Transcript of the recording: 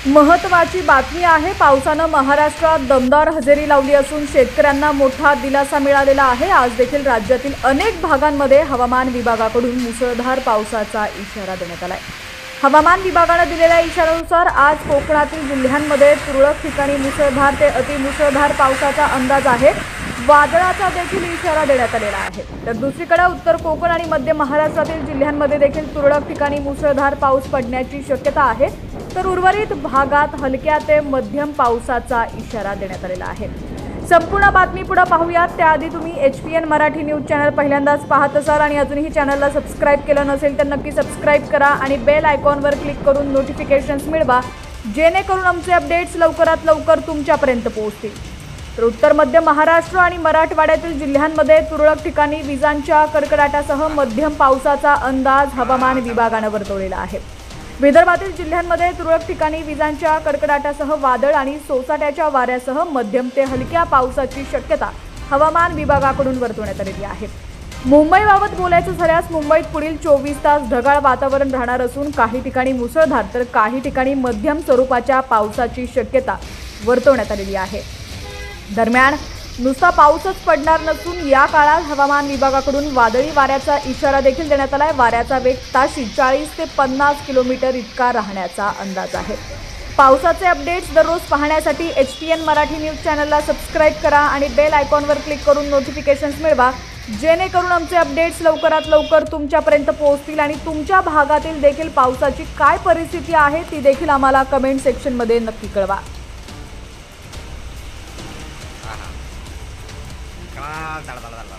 महत्त्वाची बातमी आहे। पावसानं महाराष्ट्रात दमदार हजेरी लावली असून शेतकऱ्यांना मोठा दिलासा मिळालेला आहे। आज देखील राज्यातील अनेक भागांमध्ये हवामान विभागाकडून मुसळधार पावसाचा इशारा देण्यात आलाय। हवामान विभागाने दिलेल्या इशाऱ्यानुसार आज कोकणातील जिल्ह्यांमध्ये तुरळक ठिकाणी मुसळधार ते अतिमुसळधार पावसाचा अंदाज आहे। वादळाचा देखील इशारा देण्यात आलेला आहे। तर दुसरीकडे उत्तर कोकण आणि मध्य महाराष्ट्रातील जिल्ह्यांमध्ये देखील तुरळक ठिकाणी मुसळधार पाऊस पडण्याची शक्यता आहे। तर उर्वरित भागात हलक्या ते मध्यम पावसाचा इशारा देण्यात आलेला आहे। संपूर्ण बातमी पुढे पाहूयात त्याआधी तुम्ही HPN मराठी न्यूज चॅनल पहिल्यांदाच पाहत असाल आणि अजूनही चॅनलला सबस्क्राइब केलं नसेल तर नक्की सबस्क्राइब करा आणि बेल आयकॉनवर क्लिक करून नोटिफिकेशन्स मिळवा, जेणेकरून आमचे अपडेट्स लवकरात लवकर तुमच्यापर्यंत पोहोचतील। तर उत्तर मध्य महाराष्ट्र आणि मराठवाड्यातील जिल्ह्यांमध्ये तुरळक ठिकाणी विजांच्या कडकडाटासह मध्यम पावसाचा अंदाज हवामान विभागाने वर्तवलेला आहे। विदर्भातील जिल्ह्यांमध्ये तुरळक ठिकाणी विजांच्या कडकडाटासह वादळ आणि सोसाट्याच्या वाऱ्यासह मध्यम ते हलक्या पावसाची शक्यता हवामान विभागाकडून वर्तवण्यात आलेली आहे। मुंबईबाबत बोलायचं झाल्यास मुंबईत पुढील 24 तास ढगाळ वातावरण राहणार असून काही ठिकाणी मुसळधार तर काही ठिकाणी मध्यम स्वरूपाच्या पावसाची शक्यता वर्तवण्यात आलेली आहे। दरम्यान नुसता पाऊसच पडणार नसून या काळात हवामान विभागाकडून वादळी वाऱ्याचा इशारा देखील देण्यात आलाय। वाऱ्याचा वेग ताशी 40 ते 50 किलोमीटर इतका राहण्याचा अंदाज आहे। पावसाचे अपडेट्स दररोज पाहण्यासाठी HPN मराठी न्यूज चॅनलला सबस्क्राइब करा आणि बेल आयकॉनवर क्लिक करून नोटिफिकेशन्स मिळवा, जेणेकरून आमचे अपडेट्स लवकरात लवकर तुमच्यापर्यंत पोहोचतील आणि तुमच्या भागातील देखील पावसाची काय परिस्थिती आहे ती देखील आम्हाला कमेंट सेक्शनमध्ये नक्की कळवा। दळ दळ दळ